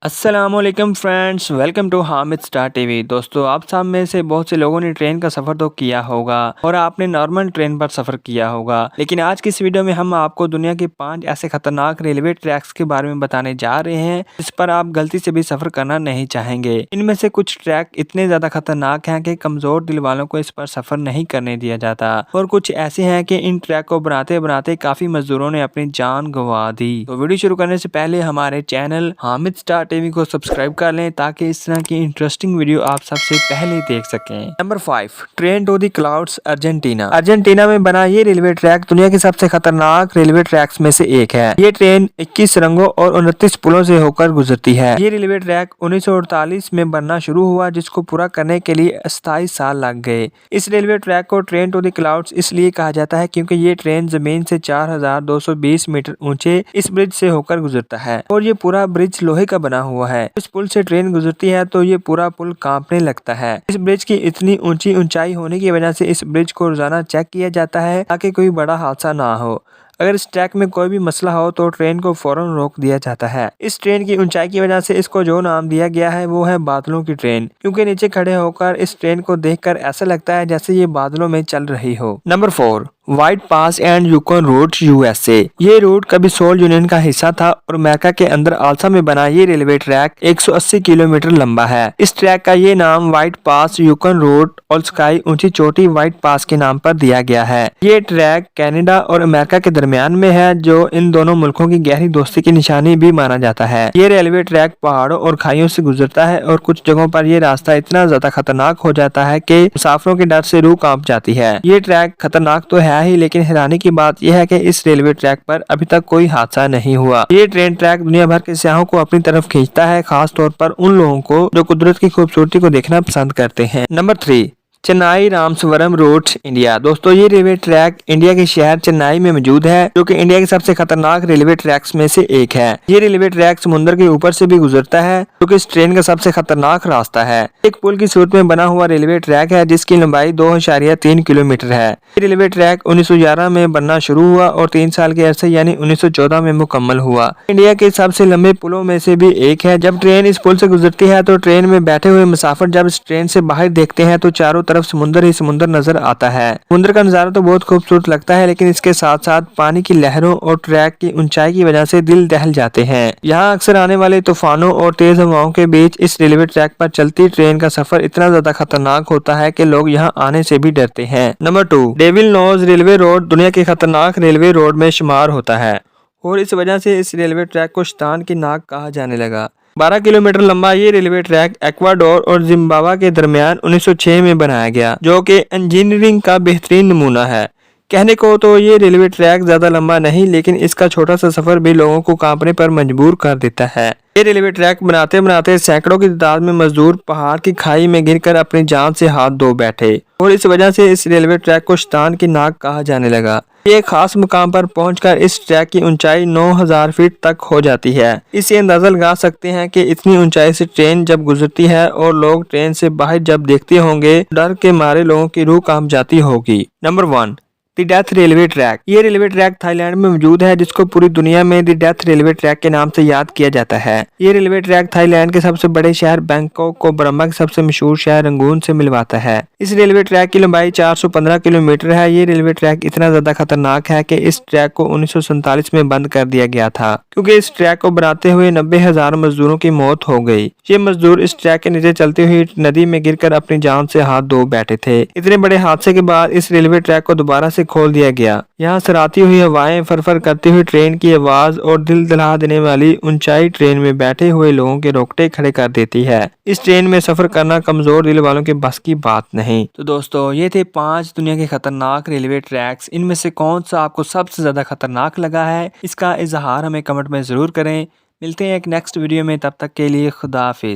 अस्सलामुअलैकुम friends, welcome to Hamid star TV. दोस्तों, आप सब में से बहुत से लोगों ने ट्रेन का सफ़र तो किया होगा और आपने नॉर्मल ट्रेन पर सफ़र किया होगा, लेकिन आज की इस वीडियो में हम आपको दुनिया के 5 ऐसे खतरनाक रेलवे ट्रैक्स के बारे में बताने जा रहे हैं जिस पर आप गलती से भी सफ़र करना नहीं चाहेंगे। इनमें से कुछ ट्रैक इतने ज़्यादा खतरनाक हैं कि कमज़ोर दिल वालों को इस पर सफ़र नहीं करने दिया जाता, और कुछ ऐसे हैं कि इन ट्रैक को बनाते बनाते काफ़ी मजदूरों ने अपनी जान गंवा दी। तो वीडियो शुरू करने से पहले हमारे चैनल हामिद स्टार टीवी को सब्सक्राइब कर लें ताकि इस तरह की इंटरेस्टिंग वीडियो आप सबसे पहले देख सकें। Number 5, train to the clouds, Argentina. Argentina में बना ये रेलवे ट्रैक दुनिया के सबसे खतरनाक रेलवे ट्रैक्स में से एक है। ये ट्रेन 21 रंगों और 29 पुलों से होकर गुजरती है। ये रेलवे ट्रैक 1948 में बनना शुरू हुआ, जिसको पूरा करने के लिए 27 साल लग गए। इस रेलवे ट्रैक को ट्रेन टू द क्लाउड्स इसलिए कहा जाता है क्योंकि ये ट्रेन जमीन से 4220 मीटर ऊंचे इस ब्रिज से होकर गुजरता है, और ये पूरा ब्रिज लोहे का बना हुआ है। इस पुल से ट्रेन गुजरती है तो ये पूरा पुल कांपने लगता है। इस ब्रिज की इतनी ऊंची ऊंचाई होने की वजह से इस ब्रिज को रोजाना चेक किया जाता है ताकि कोई बड़ा हादसा ना हो। अगर इस ट्रैक में कोई भी मसला हो तो ट्रेन को फौरन रोक दिया जाता है। इस ट्रेन की ऊंचाई की वजह से इसको जो नाम दिया गया है वो है बादलों की ट्रेन, क्योंकि नीचे खड़े होकर इस ट्रेन को देखकर ऐसा लगता है जैसे ये बादलों में चल रही हो। Number 4, white pass and Yukon route, USA. ये रूट कभी सोवियत यूनियन का हिस्सा था और अमेरिका के अंदर आल्सा में बना ये रेलवे ट्रैक 180 किलोमीटर लंबा है। इस ट्रैक का ये नाम व्हाइट पास, यूकॉन रूट और स्काई ऊंची चोटी व्हाइट पास के नाम पर दिया गया है। ये ट्रैक कनाडा और अमेरिका के दरमियान में है, जो इन दोनों मुल्कों की गहरी दोस्ती की निशानी भी माना जाता है। ये रेलवे ट्रैक पहाड़ों और खाइयों से गुजरता है और कुछ जगहों पर ये रास्ता इतना ज्यादा खतरनाक हो जाता है कि मुसाफिरों के डर से रूह कांप जाती है। ये ट्रैक खतरनाक तो है ही, लेकिन हैरानी की बात यह है कि इस रेलवे ट्रैक पर अभी तक कोई हादसा नहीं हुआ। ये ट्रेन ट्रैक दुनिया भर के सयाहों को अपनी तरफ खींचता है, खास तौर पर उन लोगों को जो कुदरत की खूबसूरती को देखना पसंद करते हैं। Number 3, Chennai Rameswaram route, India. दोस्तों, ये रेलवे ट्रैक इंडिया के शहर चेन्नई में मौजूद है, जो कि इंडिया के सबसे खतरनाक रेलवे ट्रैक्स में से एक है। ये रेलवे ट्रैक समुद्र के ऊपर से भी गुजरता है, जो कि इस ट्रेन का सबसे खतरनाक रास्ता है। एक पुल की सूरत में बना हुआ रेलवे ट्रैक है जिसकी लंबाई 2.3 किलोमीटर है। ये रेलवे ट्रैक 1911 में बनना शुरू हुआ और 3 साल के अरसे यानी 1914 में मुकम्मल हुआ। इंडिया के सबसे लंबे पुलों में से भी एक है। जब ट्रेन इस पुल से गुजरती है तो ट्रेन में बैठे हुए मुसाफिर जब इस ट्रेन से बाहर देखते हैं तो चारों तरफ समुद्र ही समुद्र नजर आता है। समुद्र का नजारा तो बहुत खूबसूरत लगता है, लेकिन इसके साथ साथ पानी की लहरों और ट्रैक की ऊंचाई की वजह से दिल दहल जाते हैं। यहाँ अक्सर आने वाले तूफानों और तेज हवाओं के बीच इस रेलवे ट्रैक पर चलती ट्रेन का सफर इतना ज्यादा खतरनाक होता है कि लोग यहाँ आने से भी डरते हैं। Number 2, devil nose railway road, दुनिया के खतरनाक रेलवे रोड में शुमार होता है, और इस वजह से इस रेलवे ट्रैक को शैतान की नाक कहा जाने लगा। 12 किलोमीटर लंबा ये रेलवे ट्रैक इक्वाडोर और जिम्बाब्वे के दरमियान 1906 में बनाया गया, जो कि इंजीनियरिंग का बेहतरीन नमूना है। कहने को तो ये रेलवे ट्रैक ज्यादा लंबा नहीं, लेकिन इसका छोटा सा सफर भी लोगों को कांपने पर मजबूर कर देता है। ये रेलवे ट्रैक बनाते बनाते सैकड़ों की तादाद में मजदूर पहाड़ की खाई में गिरकर अपनी जान से हाथ धो बैठे, और इस वजह से इस रेलवे ट्रैक को शैतान की नाक कहा जाने लगा। ये खास मुकाम पर पहुंचकर इस ट्रैक की ऊंचाई 9000 फीट तक हो जाती है। इससे अंदाजा लगा सकते हैं कि इतनी ऊंचाई से ट्रेन जब गुजरती है और लोग ट्रेन से बाहर जब देखते होंगे, डर के मारे लोगों की रूह कांप जाती होगी। Number 1, the death railway track. ये रेलवे ट्रैक थाईलैंड में मौजूद है, जिसको पूरी दुनिया में द डेथ रेलवे ट्रैक के नाम से याद किया जाता है। ये रेलवे ट्रैक थाईलैंड के सबसे बड़े शहर बैंकॉक को बर्मा के सबसे मशहूर शहर रंगून से मिलवाता है। इस रेलवे ट्रैक की लंबाई 415 किलोमीटर है। ये रेलवे ट्रैक इतना ज्यादा खतरनाक है कि इस ट्रैक को 1947 में बंद कर दिया गया था, क्योंकि इस ट्रैक को बनाते हुए 90,000 मजदूरों की मौत हो गई। ये मजदूर इस ट्रैक के नीचे चलती हुई नदी में गिरकर अपनी जान से हाथ धो बैठे थे। इतने बड़े हादसे के बाद इस रेलवे ट्रैक को दोबारा से खोल दिया गया। यहाँ सराती हुई हवाएं, फरफर करती हुई ट्रेन की आवाज और दिल दहला देने वाली ऊंचाई ट्रेन में बैठे हुए लोगों के रोंगटे खड़े कर देती है। इस ट्रेन में सफर करना कमजोर दिल वालों के बस की बात नहीं। तो दोस्तों, ये थे 5 दुनिया के खतरनाक रेलवे ट्रैक्स। इनमें से कौन सा आपको सबसे ज्यादा खतरनाक लगा है, इसका इजहार हमें कमेंट में जरूर करें। मिलते हैं एक नेक्स्ट वीडियो में, तब तक के लिए खुदा हाफिज।